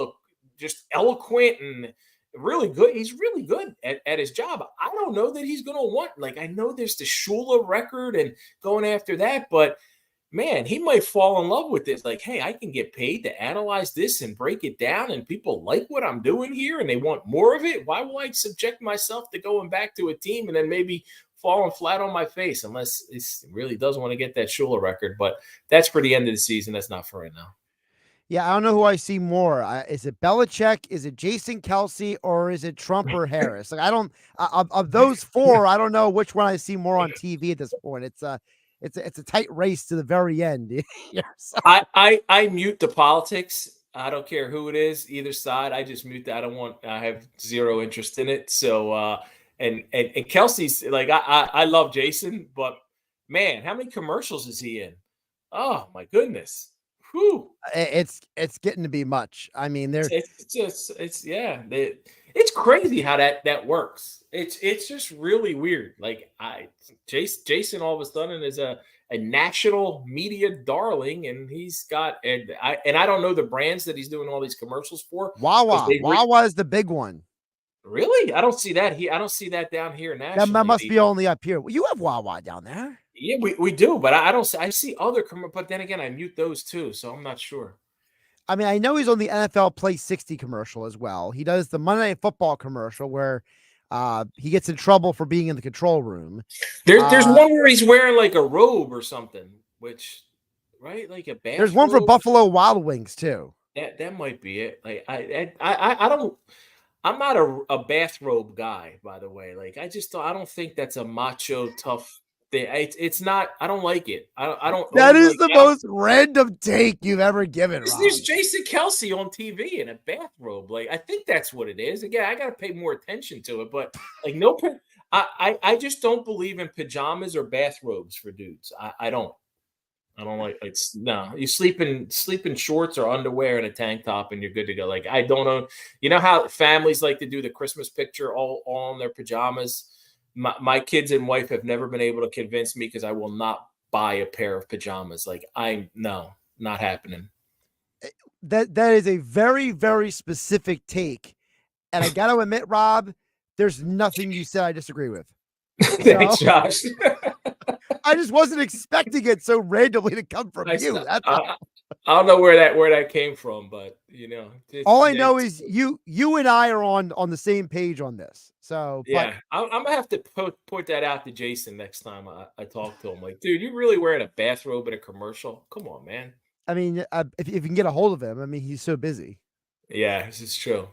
just eloquent and really good. He's really good at his job. I don't know that he's going to want, like, I know there's the Shula record and going after that, but man, he might fall in love with this. Like, hey, I can get paid to analyze this and break it down, and people like what I'm doing here and they want more of it. Why will I subject myself to going back to a team and then maybe falling flat on my face, unless it really does want to get that Shula record? But that's for the end of the season. That's not for right now. Yeah, I don't know who I see more. Is it Belichick? Is it Jason Kelsey? Or is it Trump or Harris? Like, I don't of those 4, I don't know which one I see more on TV at this point. It's a tight race to the very end. So. I mute the politics. I don't care who it is, either side. I just mute that. I have zero interest in it. So and Kelsey's like, I love Jason, but man, how many commercials is he in? Oh my goodness. Whew. It's getting to be much. I mean, it's crazy how that works. It's just really weird. Like Jason all of a sudden is a national media darling, and he's got and I don't know the brands that he's doing all these commercials for. Wawa is the big one. Really? I don't see that. I don't see that down here nationally. That must be only up here. You have Wawa down there. Yeah, we do, but I don't. I see other, but then again, I mute those too, so I'm not sure. I mean, I know he's on the NFL Play 60 commercial as well. He does the Monday Night Football commercial where he gets in trouble for being in the control room. There's one where he's wearing like a robe or something, which, right, like a bath. There's one for Buffalo Wild Wings too. That might be it. Like I don't. I'm not a bathrobe guy, by the way. Like I don't think that's a macho tough It's not. I don't like it. I don't. That is like the most random take you've ever given, Rob. There's Jason Kelsey on TV in a bathrobe. Like, I think that's what it is. Again, I got to pay more attention to it, but like, no, I just don't believe in pajamas or bathrobes for dudes. I don't like it's no. You sleep in shorts or underwear and a tank top, and you're good to go. Like, I don't know. You know how families like to do the Christmas picture all in their pajamas. My kids and wife have never been able to convince me because I will not buy a pair of pajamas. Like, not happening. That is a very, very specific take. And I got to admit, Rob, there's nothing you said I disagree with. Thanks, Josh. I just wasn't expecting it so randomly to come from you. I don't know where that came from, but all I know is you and I are on the same page on this. So yeah, I'm gonna have to point that out to Jason next time I talk to him. Like, dude, you really wearing a bathrobe in a commercial? Come on, man. I mean, if you can get a hold of him, I mean, he's so busy. Yeah, this is true.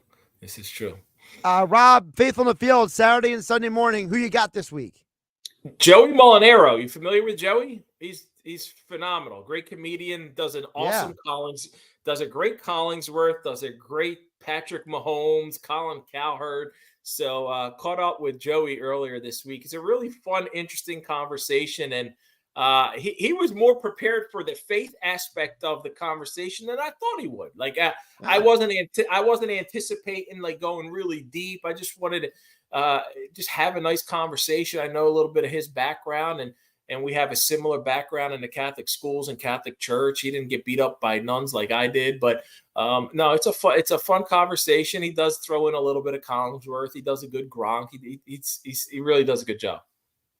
Rob, Faithful in the Field, Saturday and Sunday morning. Who you got this week? Joey Molinaro. You familiar with Joey? He's phenomenal. Great comedian. Does an awesome Collins. Does a great Collingsworth. Does a great Patrick Mahomes. Colin Cowherd. So caught up with Joey earlier this week. It's a really fun, interesting conversation, and he was more prepared for the faith aspect of the conversation than I thought he would. Like I wasn't anticipating like going really deep. I just wanted to just have a nice conversation. I know a little bit of his background, and we have a similar background in the Catholic schools and Catholic church. He didn't get beat up by nuns like I did, but no, it's a fun conversation. He does throw in a little bit of Collingsworth. He does a good Gronk. He really does a good job.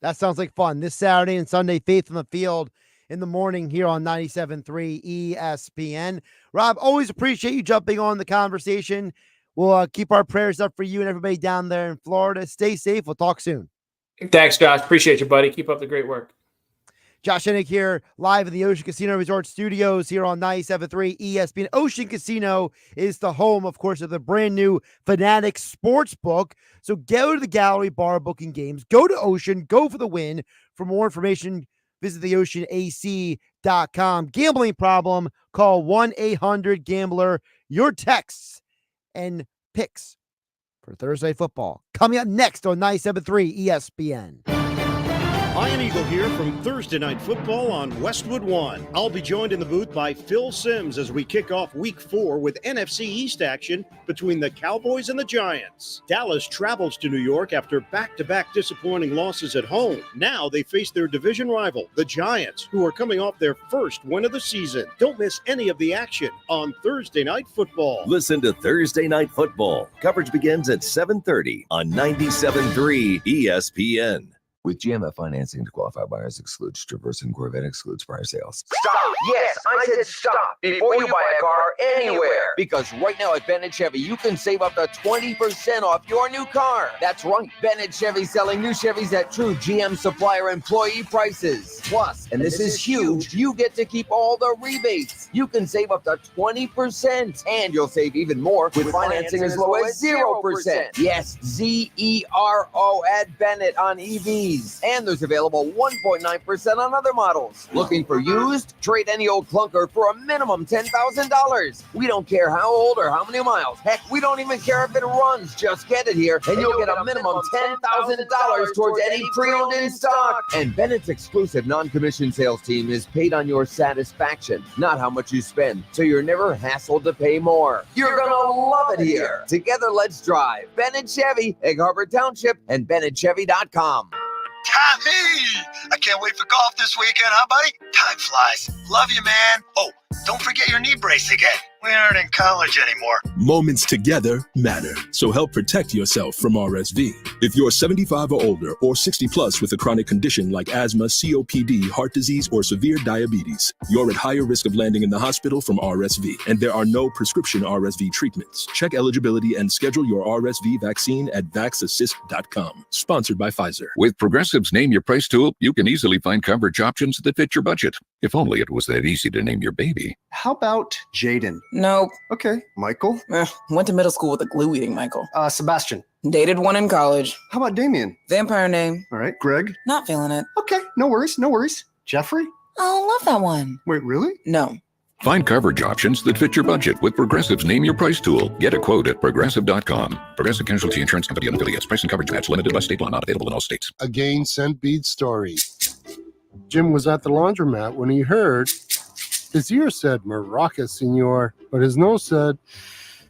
That sounds like fun. This Saturday and Sunday, Faith in the Field in the morning here on 97.3 ESPN. Rob, always appreciate you jumping on the conversation. We'll keep our prayers up for you and everybody down there in Florida. Stay safe. We'll talk soon. Thanks, Josh. Appreciate you, buddy. Keep up the great work. Josh Hennig here, live in the Ocean Casino Resort Studios here on 97.3 ESPN. Ocean Casino is the home, of course, of the brand new Fanatic Sportsbook. So go to the Gallery Bar booking games. Go to Ocean. Go for the win. For more information, visit theoceanac.com. Gambling problem? Call 1-800-GAMBLER. Your texts and picks for Thursday football coming up next on 97.3 ESPN. Ian Eagle here from Thursday Night Football on Westwood One. I'll be joined in the booth by Phil Simms as we kick off Week 4 with NFC East action between the Cowboys and the Giants. Dallas travels to New York after back-to-back disappointing losses at home. Now they face their division rival, the Giants, who are coming off their first win of the season. Don't miss any of the action on Thursday Night Football. Listen to Thursday Night Football. Coverage begins at 7:30 on 97.3 ESPN. With GMF financing to qualified buyers excludes Traverse and Corvette excludes prior sales. Stop! Yes, I said stop before you buy a car anywhere. Because right now at Bennett Chevy, you can save up to 20% off your new car. That's right. Bennett Chevy selling new Chevys at true GM supplier employee prices. Plus, and this is huge, you get to keep all the rebates. You can save up to 20%. And you'll save even more with financing as low as 0%. Yes, Z-E-R-O at Bennett on EVs. And there's available 1.9% on other models. Looking for used? Trade any old clunker for a minimum $10,000. We don't care how old or how many miles. Heck, we don't even care if it runs. Just get it here, and you'll get a minimum $10,000 towards any pre-owned in stock. And Bennett's exclusive non-commissioned sales team is paid on your satisfaction, not how much you spend, so you're never hassled to pay more. You're gonna love it here. Together, let's drive. Bennett Chevy, Egg Harbor Township, and BennettChevy.com. Tommy! I can't wait for golf this weekend, huh, buddy? Time flies. Love you, man. Oh, don't forget your knee brace again. We aren't in college anymore. Moments together matter, so help protect yourself from RSV. If you're 75 or older or 60 plus with a chronic condition like asthma, COPD, heart disease, or severe diabetes, you're at higher risk of landing in the hospital from RSV, and there are no prescription RSV treatments. Check eligibility and schedule your RSV vaccine at vaxassist.com. Sponsored by Pfizer. With Progressive's Name Your Price tool, you can easily find coverage options that fit your budget. If only it was that easy to name your baby. How about Jaden? Nope. Okay. Michael? Went to middle school with a glue-eating Michael. Sebastian? Dated one in college. How about Damien? Vampire name. All right. Greg? Not feeling it. Okay. No worries. Jeffrey? Oh, love that one. Wait, really? No. Find coverage options that fit your budget with Progressive's Name Your Price tool. Get a quote at Progressive.com. Progressive Casualty Insurance Company and affiliates. Price and coverage match limited by state law. Not available in all states. A Gain Scent Bead story. Jim was at the laundromat when he heard his ear said, "Maraca, senor," but his nose said,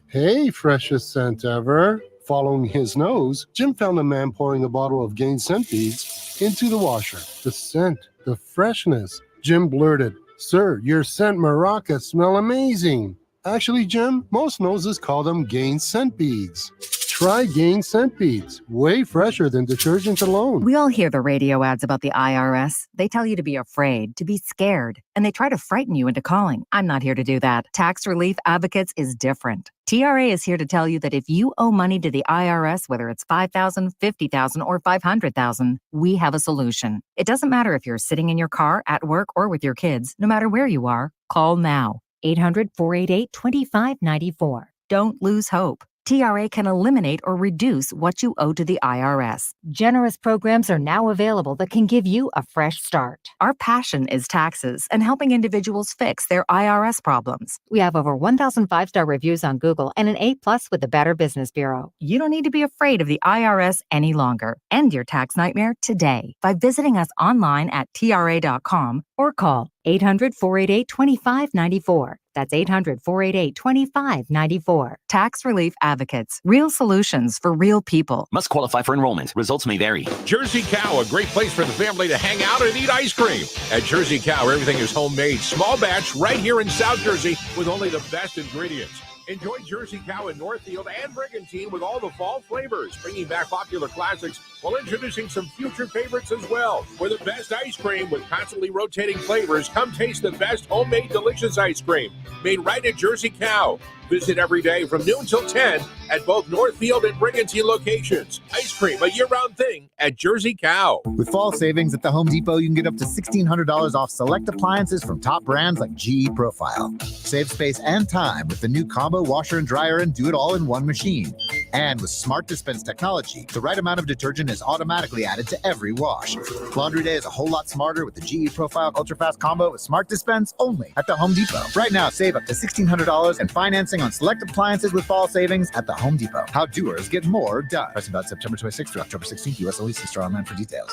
"Hey, freshest scent ever." Following his nose, Jim found a man pouring a bottle of Gain Scent Beads into the washer. The scent, the freshness. Jim blurted, "Sir, your scent Maraca smell amazing." Actually, Jim, most noses call them Gain Scent Beads. Try Gain Scent Beads. Way fresher than detergent alone. We all hear the radio ads about the IRS. They tell you to be afraid, to be scared, and they try to frighten you into calling. I'm not here to do that. Tax Relief Advocates is different. TRA is here to tell you that if you owe money to the IRS, whether it's $5,000, $50,000, or $500,000, we have a solution. It doesn't matter if you're sitting in your car, at work, or with your kids. No matter where you are, call now. 800-488-2594. Don't lose hope. TRA can eliminate or reduce what you owe to the IRS. Generous programs are now available that can give you a fresh start. Our passion is taxes and helping individuals fix their IRS problems. We have over 1,000 five-star reviews on Google and an A+ with the Better Business Bureau. You don't need to be afraid of the IRS any longer. End your tax nightmare today by visiting us online at TRA.com or call 800-488-2594. That's 800-488-2594. Tax Relief Advocates. Real solutions for real people. Must qualify for enrollment. Results may vary. Jersey Cow, a great place for the family to hang out and eat ice cream. At Jersey Cow, everything is homemade, small batch, right here in South Jersey with only the best ingredients. Enjoy Jersey Cow in Northfield and Brigantine with all the fall flavors, bringing back popular classics while introducing some future favorites as well. For the best ice cream with constantly rotating flavors, come taste the best homemade delicious ice cream made right at Jersey Cow. Visit every day from noon till 10 at both Northfield and Brigantine locations. Ice cream, a year-round thing at Jersey Cow. With fall savings at the Home Depot, you can get up to $1,600 off select appliances from top brands like GE Profile. Save space and time with the new combo washer and dryer and do it all in one machine. And with Smart Dispense technology, the right amount of detergent is automatically added to every wash. Laundry day is a whole lot smarter with the GE Profile Ultra Fast Combo with Smart Dispense only at the Home Depot. Right now, save up to $1,600 and financing on select appliances with fall savings at the Home Depot. How doers get more done. Price about September 26th through October 16th. U.S. only. See store online for details.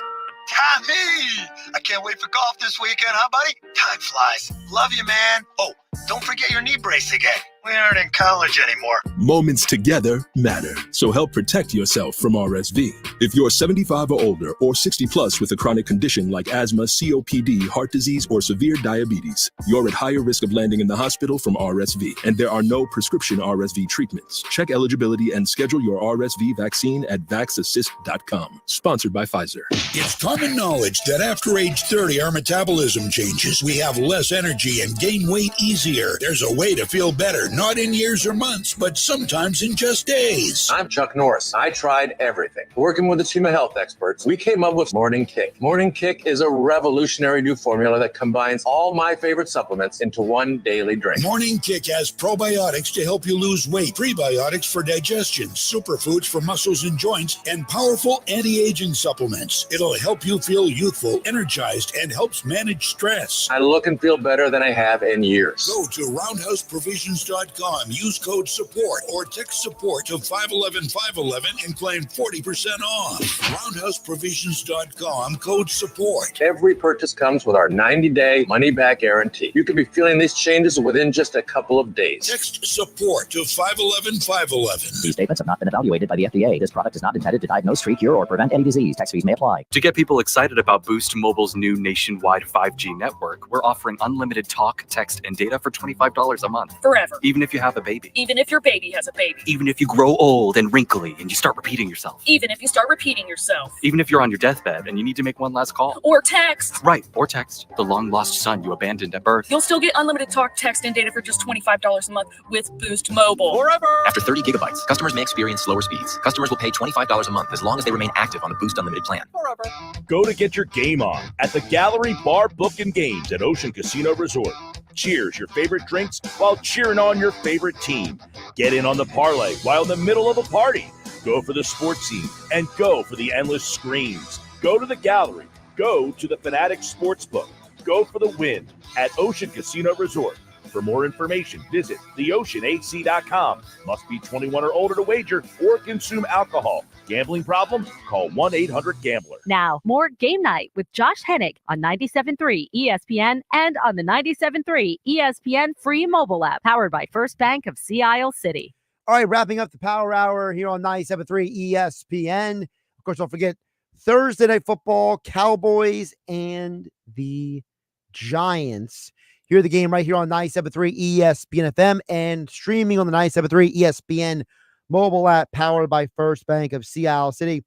Tommy! I can't wait for golf this weekend, huh, buddy? Time flies. Love you, man. Oh, don't forget your knee brace again. We aren't in college anymore. Moments together matter, so help protect yourself from RSV. If you're 75 or older or 60 plus with a chronic condition like asthma, COPD, heart disease, or severe diabetes, you're at higher risk of landing in the hospital from RSV, and there are no prescription RSV treatments. Check eligibility and schedule your RSV vaccine at vaxassist.com. Sponsored by Pfizer. It's common knowledge that after age 30, our metabolism changes. We have less energy and gain weight easier. There's a way to feel better. Not in years or months, but sometimes in just days. I'm Chuck Norris. I tried everything. Working with a team of health experts, we came up with Morning Kick. Morning Kick is a revolutionary new formula that combines all my favorite supplements into one daily drink. Morning Kick has probiotics to help you lose weight, prebiotics for digestion, superfoods for muscles and joints, and powerful anti-aging supplements. It'll help you feel youthful, energized, and helps manage stress. I look and feel better than I have in years. Go to roundhouseprovisions.com. Use code SUPPORT or text SUPPORT to 511-511 and claim 40% off. RoundhouseProvisions.com, code SUPPORT. Every purchase comes with our 90-day money-back guarantee. You could be feeling these changes within just a couple of days. Text SUPPORT to 511-511. These statements have not been evaluated by the FDA. This product is not intended to diagnose, treat, cure, or prevent any disease. Tax fees may apply. To get people excited about Boost Mobile's new nationwide 5G network, we're offering unlimited talk, text, and data for $25 a month. Forever. Even if you have a baby. Even if your baby has a baby. Even if you grow old and wrinkly and you start repeating yourself. Even if you start repeating yourself. Even if you're on your deathbed and you need to make one last call. Or text. Right, or text. The long-lost son you abandoned at birth. You'll still get unlimited talk, text, and data for just $25 a month with Boost Mobile. Forever! After 30 gigabytes, customers may experience slower speeds. Customers will pay $25 a month as long as they remain active on the Boost Unlimited plan. Forever! Go to get your game on at the Gallery Bar, Book, and Games at Ocean Casino Resort. cheers your favorite drinks while cheering on your favorite team. Get in on the parlay while in the middle of a party. Go for the sports scene and go for the endless screens. Go to the gallery. Go to the Fanatic Sportsbook. Go for the win at Ocean Casino Resort. For more information, visit theoceanac.com. Must be 21 or older to wager or consume alcohol. Gambling problem? Call 1-800-GAMBLER. Now, more Game Night with Josh Hennig on 97.3 ESPN and on the 97.3 ESPN free mobile app, powered by First Bank of Sea Isle City. All right, wrapping up the Power Hour here on 97.3 ESPN. Of course, don't forget Thursday Night Football, Cowboys and the Giants. Hear the game right here on 97.3 ESPN FM and streaming on the 97.3 ESPN mobile app, powered by First Bank of Sea Isle City.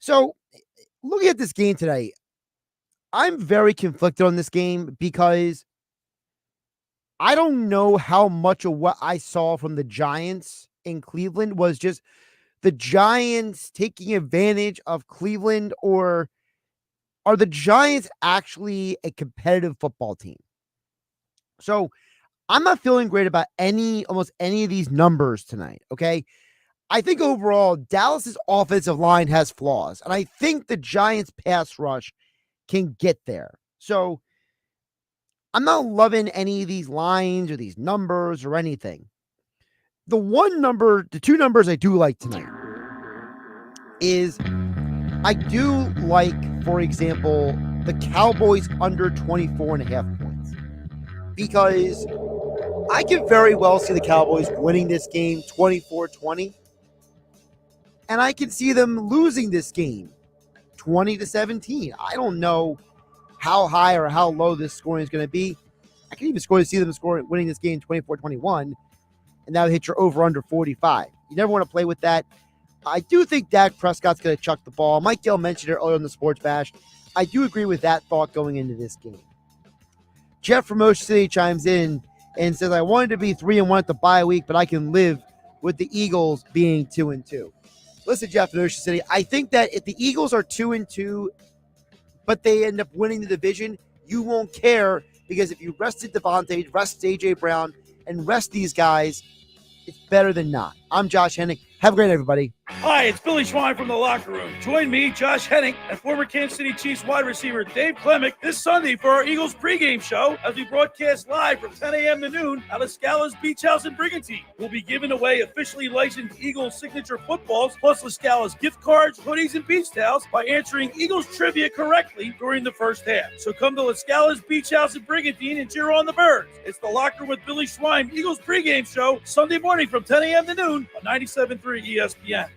So, looking at this game today, I'm very conflicted on this game because I don't know how much of what I saw from the Giants in Cleveland was just the Giants taking advantage of Cleveland, or are the Giants actually a competitive football team? So I'm not feeling great about almost any of these numbers tonight, okay? I think overall, Dallas's offensive line has flaws, and I think the Giants' pass rush can get there. So I'm not loving any of these lines or these numbers or anything. The two numbers I do like tonight is I do like, for example, the Cowboys under 24.5 points, because I can very well see the Cowboys winning this game 24-20, and I can see them losing this game 20-17. I don't know how high or how low this scoring is going to be. I can even see them winning this game 24-21, and that would hit your over-under 45. You never want to play with that. I do think Dak Prescott's going to chuck the ball. Mike Gill mentioned it earlier in the Sports Bash. I do agree with that thought going into this game. Jeff from Ocean City chimes in and says, I wanted to be 3-1 at the bye week, but I can live with the Eagles being 2-2. Listen, Jeff from Ocean City, I think that if the Eagles are 2-2, but they end up winning the division, you won't care, because if you rested Devontae, rest A.J. Brown, and rest these guys, it's better than not. I'm Josh Hennig. Have a great night, everybody. Hi, it's Billy Schwein from the Locker Room. Join me, Josh Hennig, and former Kansas City Chiefs wide receiver Dave Klemick this Sunday for our Eagles pregame show as we broadcast live from 10 a.m. to noon at Lascala's Beach House in Brigantine. We'll be giving away officially licensed Eagles signature footballs, plus Lascala's gift cards, hoodies, and beach towels by answering Eagles trivia correctly during the first half. So come to Lascala's Beach House in Brigantine and cheer on the Birds. It's the Locker Room with Billy Schwein Eagles pregame show Sunday morning from 10 a.m. to noon on 97.3 ESPN.